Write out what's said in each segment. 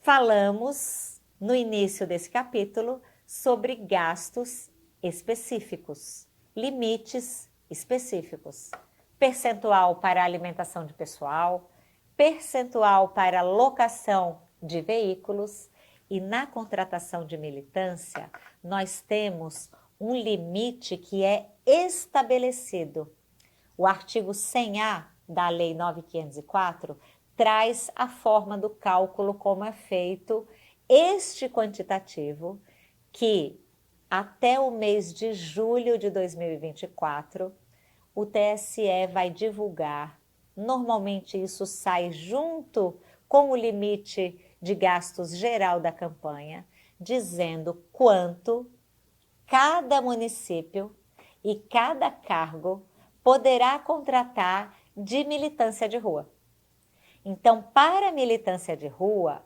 falamos no início desse capítulo sobre gastos específicos, limites específicos, percentual para alimentação de pessoal, percentual para locação de veículos e na contratação de militância nós temos um limite que é estabelecido. O artigo 100A da Lei 9.504 traz a forma do cálculo como é feito este quantitativo que até o mês de julho de 2024 o TSE vai divulgar. Normalmente isso sai junto com o limite de gastos geral da campanha, dizendo quanto cada município e cada cargo poderá contratar de militância de rua. Então, para a militância de rua,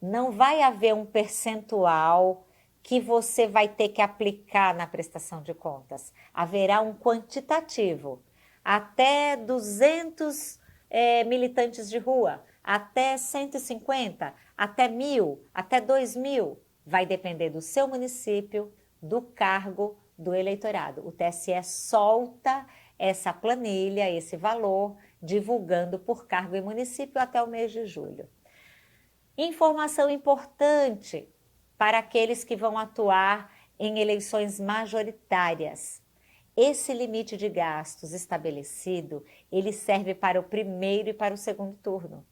não vai haver um percentual que você vai ter que aplicar na prestação de contas. Haverá um quantitativo. Até 200 militantes de rua, até 150, até 1.000, até 2.000. Vai depender do seu município, do cargo, do eleitorado. O TSE solta essa planilha, esse valor, divulgando por cargo e município até o mês de julho. Informação importante para aqueles que vão atuar em eleições majoritárias. Esse limite de gastos estabelecido, ele serve para o primeiro e para o segundo turno.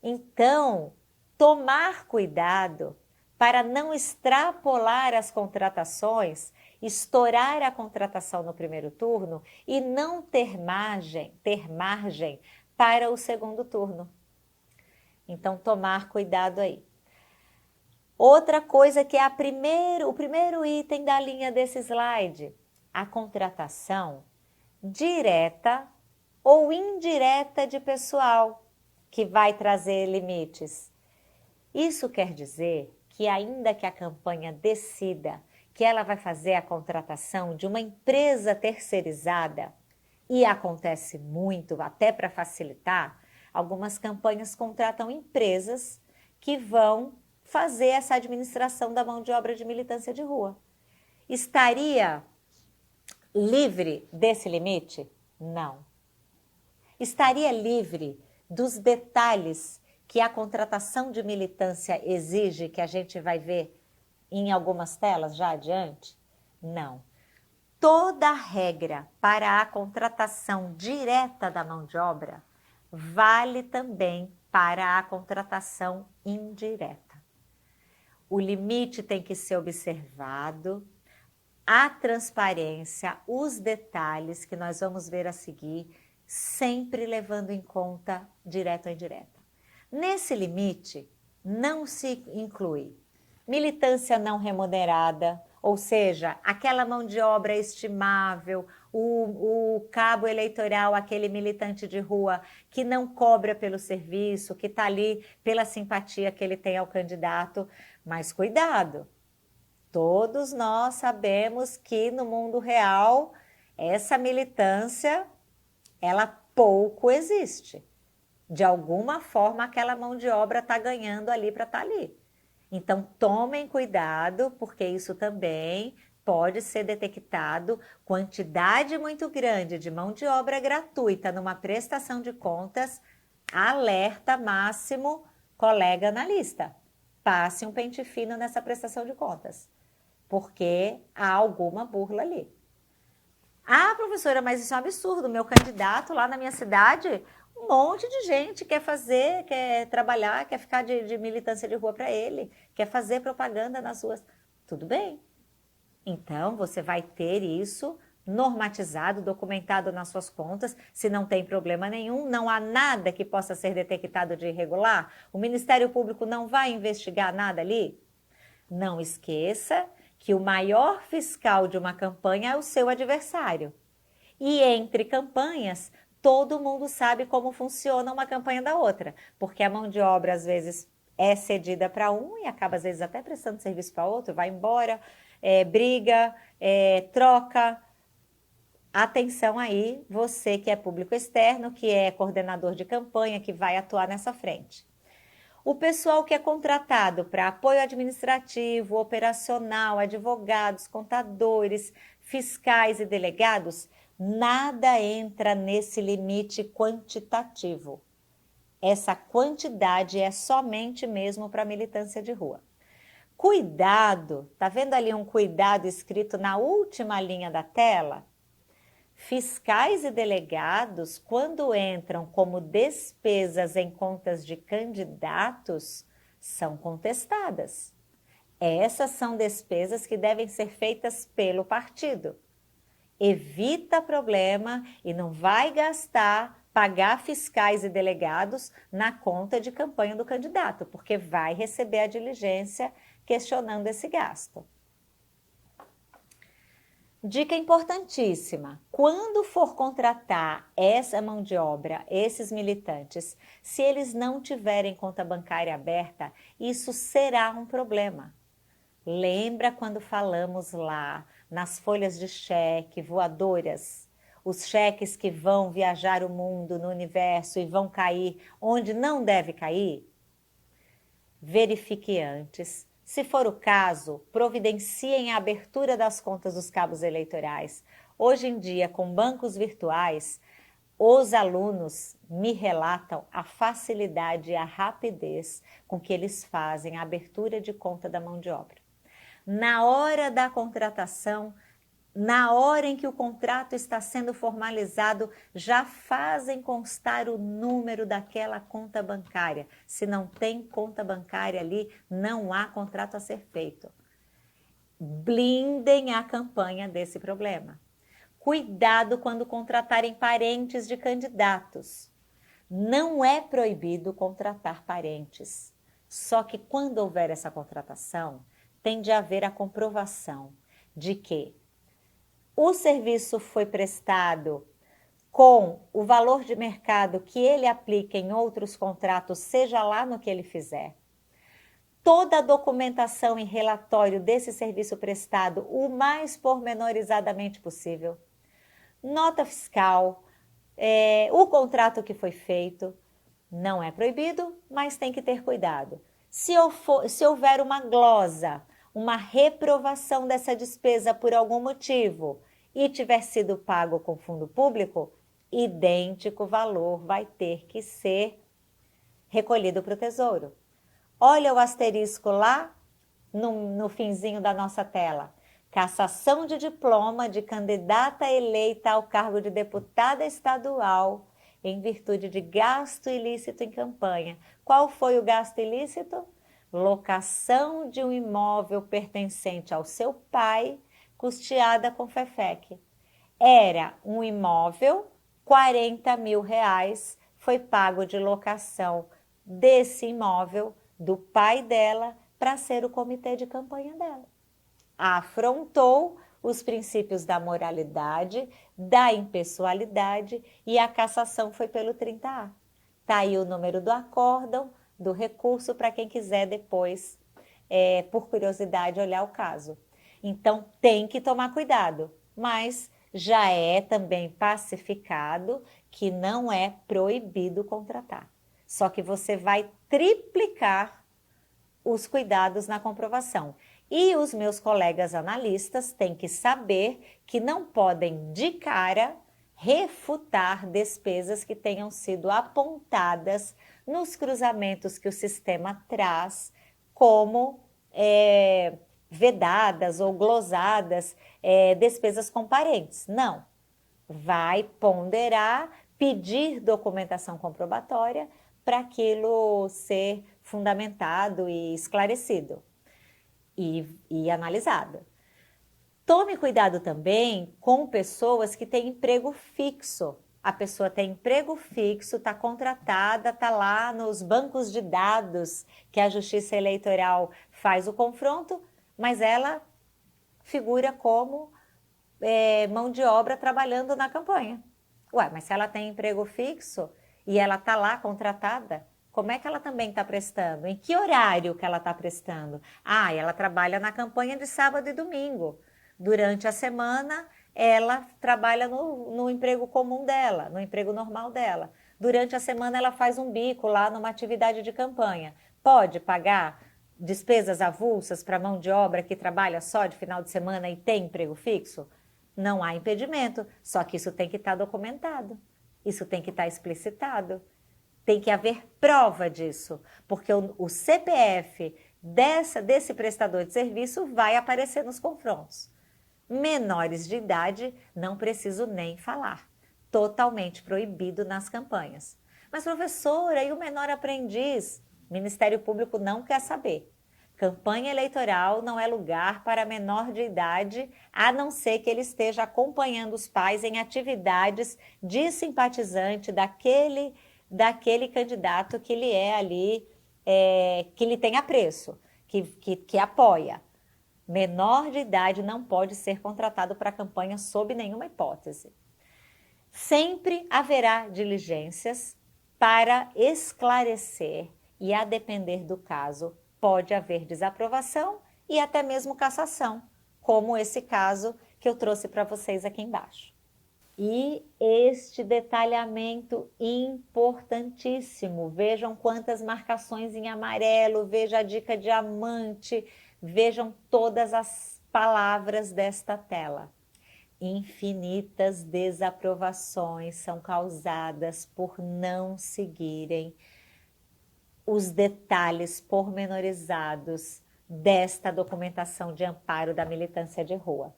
Então, tomar cuidado para não extrapolar as contratações, estourar a contratação no primeiro turno e não ter margem para o segundo turno. Então, tomar cuidado aí. Outra coisa que é o primeiro item da linha desse slide, a contratação direta ou indireta de pessoal, que vai trazer limites. Isso quer dizer que ainda que a campanha decida que ela vai fazer a contratação de uma empresa terceirizada, e acontece muito, até para facilitar, algumas campanhas contratam empresas que vão fazer essa administração da mão de obra de militância de rua. Estaria livre desse limite? Não. Estaria livre dos detalhes que a contratação de militância exige, que a gente vai ver em algumas telas já adiante? Não. Toda regra para a contratação direta da mão de obra vale também para a contratação indireta. O limite tem que ser observado, a transparência, os detalhes que nós vamos ver a seguir, sempre levando em conta direta ou indireta. Nesse limite, não se inclui militância não remunerada, ou seja, aquela mão de obra estimável, o cabo eleitoral, aquele militante de rua que não cobra pelo serviço, que está ali pela simpatia que ele tem ao candidato. Mas cuidado, todos nós sabemos que no mundo real, essa militância, ela pouco existe. De alguma forma, aquela mão de obra está ganhando ali para estar ali. Então, tomem cuidado, porque isso também pode ser detectado. Quantidade muito grande de mão de obra gratuita numa prestação de contas, alerta máximo, colega analista. Passe um pente fino nessa prestação de contas, porque há alguma burla ali. Ah, professora, mas isso é um absurdo. Meu candidato lá na minha cidade, um monte de gente quer fazer, quer trabalhar, quer ficar de militância de rua para ele, quer fazer propaganda nas ruas. Tudo bem. Então, você vai ter isso normatizado, documentado nas suas contas, se não tem problema nenhum, não há nada que possa ser detectado de irregular, o Ministério Público não vai investigar nada ali. Não esqueça que o maior fiscal de uma campanha é o seu adversário. E entre campanhas, todo mundo sabe como funciona uma campanha da outra, porque a mão de obra às vezes é cedida para um e acaba às vezes até prestando serviço para outro, vai embora, briga, troca. Atenção aí, você que é público externo, que é coordenador de campanha, que vai atuar nessa frente. O pessoal que é contratado para apoio administrativo, operacional, advogados, contadores, fiscais e delegados, nada entra nesse limite quantitativo. Essa quantidade é somente mesmo para militância de rua. Cuidado, tá vendo ali um cuidado escrito na última linha da tela? Fiscais e delegados, quando entram como despesas em contas de candidatos, são contestadas. Essas são despesas que devem ser feitas pelo partido. Evita problema e não vai pagar fiscais e delegados na conta de campanha do candidato, porque vai receber a diligência questionando esse gasto. Dica importantíssima, quando for contratar essa mão de obra, esses militantes, se eles não tiverem conta bancária aberta, isso será um problema. Lembra quando falamos lá nas folhas de cheque voadoras, os cheques que vão viajar o mundo, no universo e vão cair onde não deve cair? Verifique antes. Se for o caso, providenciem a abertura das contas dos cabos eleitorais. Hoje em dia, com bancos virtuais, os alunos me relatam a facilidade e a rapidez com que eles fazem a abertura de conta da mão de obra. Na hora da contratação, na hora em que o contrato está sendo formalizado, já fazem constar o número daquela conta bancária. Se não tem conta bancária ali, não há contrato a ser feito. Blindem a campanha desse problema. Cuidado quando contratarem parentes de candidatos. Não é proibido contratar parentes. Só que quando houver essa contratação, tem de haver a comprovação de que o serviço foi prestado com o valor de mercado que ele aplica em outros contratos, seja lá no que ele fizer. Toda a documentação e relatório desse serviço prestado o mais pormenorizadamente possível. Nota fiscal, o contrato que foi feito. Não é proibido, mas tem que ter cuidado. Se houver uma glosa, uma reprovação dessa despesa por algum motivo e tiver sido pago com fundo público, idêntico valor vai ter que ser recolhido para o Tesouro. Olha o asterisco lá no finzinho da nossa tela. Cassação de diploma de candidata eleita ao cargo de deputada estadual em virtude de gasto ilícito em campanha. Qual foi o gasto ilícito? Locação de um imóvel pertencente ao seu pai, custeada com FEFEC. Era um imóvel, 40 mil reais foi pago de locação desse imóvel do pai dela para ser o comitê de campanha dela. Afrontou os princípios da moralidade, da impessoalidade e a cassação foi pelo 30A. Está aí o número do acórdão, do recurso para quem quiser depois, por curiosidade, olhar o caso. Então, tem que tomar cuidado, mas já é também pacificado que não é proibido contratar. Só que você vai triplicar os cuidados na comprovação. E os meus colegas analistas têm que saber que não podem, de cara, refutar despesas que tenham sido apontadas nos cruzamentos que o sistema traz como vedadas ou glosadas, despesas com parentes. Não. Vai ponderar, pedir documentação comprobatória para aquilo ser fundamentado e esclarecido e analisado. Tome cuidado também com pessoas que têm emprego fixo. A pessoa tem emprego fixo, está contratada, está lá nos bancos de dados que a Justiça Eleitoral faz o confronto, mas ela figura como mão de obra trabalhando na campanha. Ué, mas se ela tem emprego fixo e ela está lá contratada, como é que ela também está prestando? Em que horário que ela está prestando? Ah, ela trabalha na campanha de sábado e domingo. Durante a semana, ela trabalha no emprego comum dela, no emprego normal dela. Durante a semana, ela faz um bico lá numa atividade de campanha. Pode pagar despesas avulsas para mão de obra que trabalha só de final de semana e tem emprego fixo? Não há impedimento, só que isso tem que estar documentado, isso tem que estar explicitado, tem que haver prova disso, porque o CPF desse prestador de serviço vai aparecer nos confrontos. Menores de idade, não preciso nem falar, totalmente proibido nas campanhas. Mas professora, e o menor aprendiz? Ministério Público não quer saber. Campanha eleitoral não é lugar para menor de idade, a não ser que ele esteja acompanhando os pais em atividades de simpatizante daquele candidato que ele é ali, que ele tem apreço, que apoia. Menor de idade não pode ser contratado para campanha sob nenhuma hipótese. Sempre haverá diligências para esclarecer e, a depender do caso, pode haver desaprovação e até mesmo cassação, como esse caso que eu trouxe para vocês aqui embaixo. E este detalhamento importantíssimo, vejam quantas marcações em amarelo, veja a dica diamante, vejam todas as palavras desta tela. Infinitas desaprovações são causadas por não seguirem os detalhes pormenorizados desta documentação de amparo da militância de rua.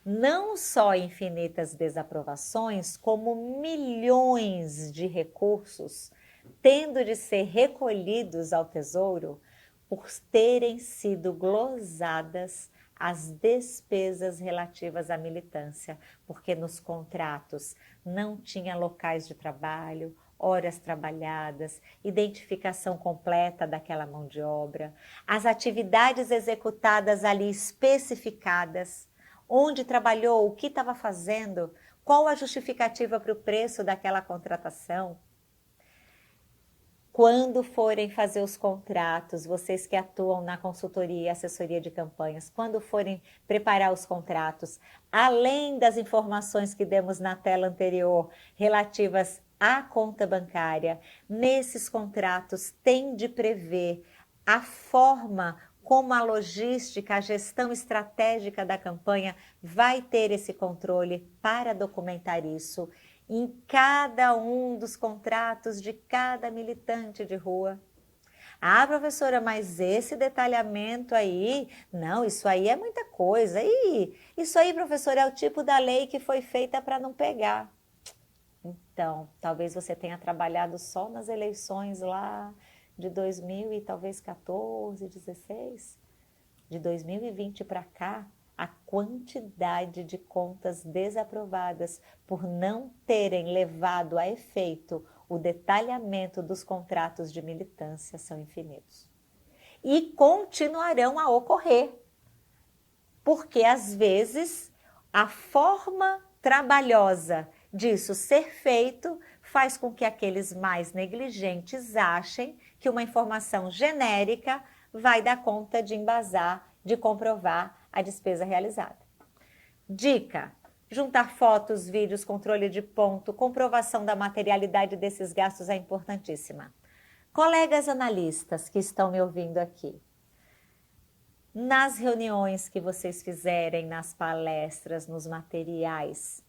Não só infinitas desaprovações, como milhões de recursos tendo de ser recolhidos ao Tesouro por terem sido glosadas as despesas relativas à militância, porque nos contratos não tinha locais de trabalho, horas trabalhadas, identificação completa daquela mão de obra, as atividades executadas ali especificadas, onde trabalhou, o que estava fazendo, qual a justificativa para o preço daquela contratação. Quando forem fazer os contratos, vocês que atuam na consultoria e assessoria de campanhas, quando forem preparar os contratos, além das informações que demos na tela anterior relativas à conta bancária, nesses contratos tem de prever a forma como a logística, a gestão estratégica da campanha vai ter esse controle para documentar isso em cada um dos contratos de cada militante de rua. Ah, professora, mas esse detalhamento aí, não, isso aí é muita coisa. Isso aí, professora, é o tipo da lei que foi feita para não pegar. Então, talvez você tenha trabalhado só nas eleições lá de 2000 e talvez 14, 16, de 2020 para cá, a quantidade de contas desaprovadas por não terem levado a efeito o detalhamento dos contratos de militância são infinitos. E continuarão a ocorrer, porque às vezes a forma trabalhosa disso ser feito faz com que aqueles mais negligentes achem que uma informação genérica vai dar conta de embasar, de comprovar a despesa realizada. Dica: juntar fotos, vídeos, controle de ponto, comprovação da materialidade desses gastos é importantíssima. Colegas analistas que estão me ouvindo aqui, nas reuniões que vocês fizerem, nas palestras, nos materiais,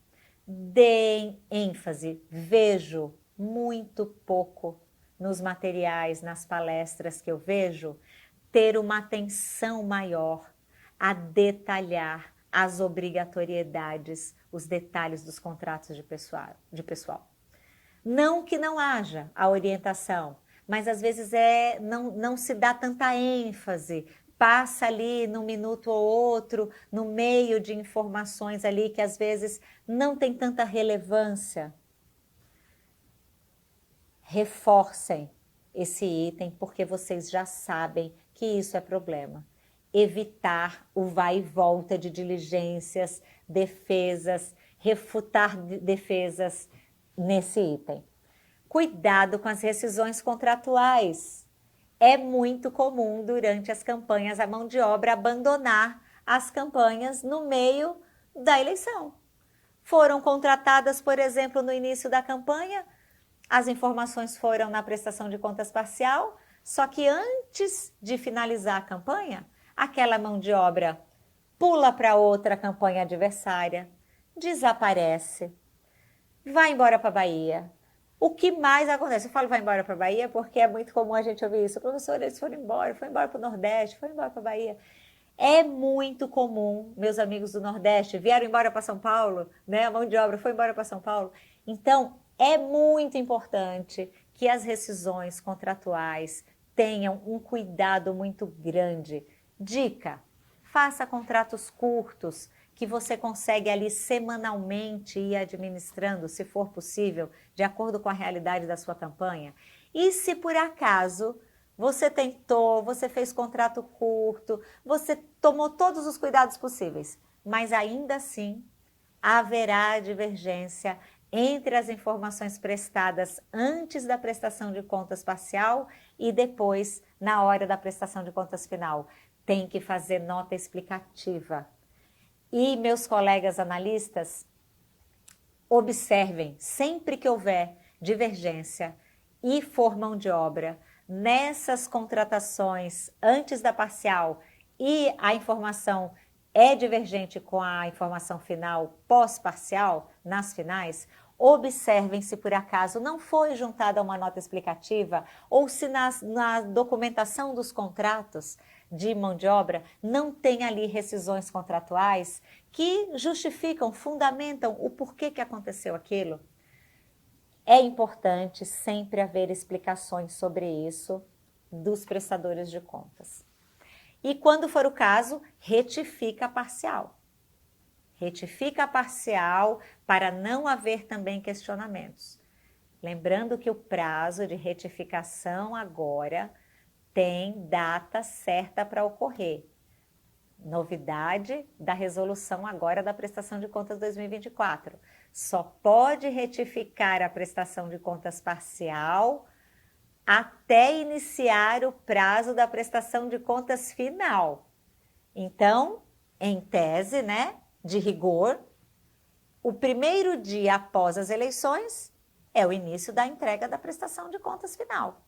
deem ênfase, vejo muito pouco nos materiais, nas palestras que eu vejo, ter uma atenção maior a detalhar as obrigatoriedades, os detalhes dos contratos de pessoal. Não que não haja a orientação, mas às vezes não se dá tanta ênfase, passa ali num minuto ou outro, no meio de informações ali que às vezes não tem tanta relevância. Reforcem esse item, porque vocês já sabem que isso é problema. Evitar o vai e volta de diligências, defesas, refutar defesas nesse item. Cuidado com as rescisões contratuais. É muito comum durante as campanhas a mão de obra abandonar as campanhas no meio da eleição. Foram contratadas, por exemplo, no início da campanha, as informações foram na prestação de contas parcial, Só que antes de finalizar a campanha, aquela mão de obra pula para outra campanha adversária, desaparece, vai embora para a Bahia. O que mais acontece? Eu falo vai embora para a Bahia porque é muito comum a gente ouvir isso. Professor, eles foram embora para o Nordeste, foram embora para a Bahia. É muito comum, meus amigos do Nordeste vieram embora para São Paulo, né? A mão de obra foi embora para São Paulo. Então, é muito importante que as rescisões contratuais tenham um cuidado muito grande. Dica: faça contratos curtos, que você consegue ali semanalmente ir administrando, se for possível, de acordo com a realidade da sua campanha. E se por acaso você tentou, você fez contrato curto, você tomou todos os cuidados possíveis, mas ainda assim haverá divergência entre as informações prestadas antes da prestação de contas parcial e depois, na hora da prestação de contas final. Tem que fazer nota explicativa. E meus colegas analistas, observem, sempre que houver divergência e for mão de obra, nessas contratações antes da parcial e a informação é divergente com a informação final pós-parcial, nas finais, observem se por acaso não foi juntada uma nota explicativa ou se na documentação dos contratos de mão de obra não tem ali rescisões contratuais que justificam, fundamentam o porquê que aconteceu aquilo. É importante sempre haver explicações sobre isso dos prestadores de contas. E quando for o caso, retifica a parcial. Retifica a parcial para não haver também questionamentos. Lembrando que o prazo de retificação agora tem data certa para ocorrer. Novidade da resolução agora da prestação de contas 2024. Só pode retificar a prestação de contas parcial até iniciar o prazo da prestação de contas final. Então, em tese, né, de rigor, o primeiro dia após as eleições é o início da entrega da prestação de contas final.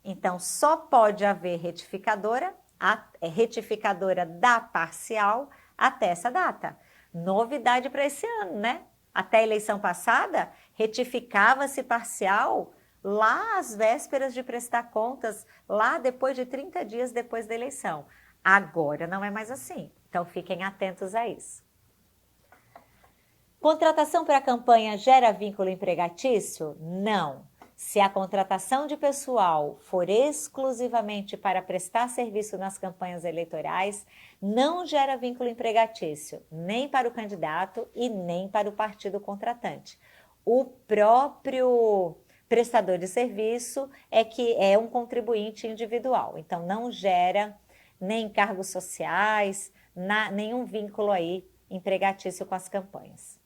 Então, só pode haver retificadora da parcial até essa data. Novidade para esse ano, né? Até a eleição passada, retificava-se parcial lá às vésperas de prestar contas, lá depois de 30 dias depois da eleição. Agora não é mais assim. Então, fiquem atentos a isso. Contratação para a campanha gera vínculo empregatício? Não. Se a contratação de pessoal for exclusivamente para prestar serviço nas campanhas eleitorais, não gera vínculo empregatício, nem para o candidato e nem para o partido contratante. O próprio prestador de serviço é que é um contribuinte individual, então não gera nem encargos sociais, nenhum vínculo aí empregatício com as campanhas.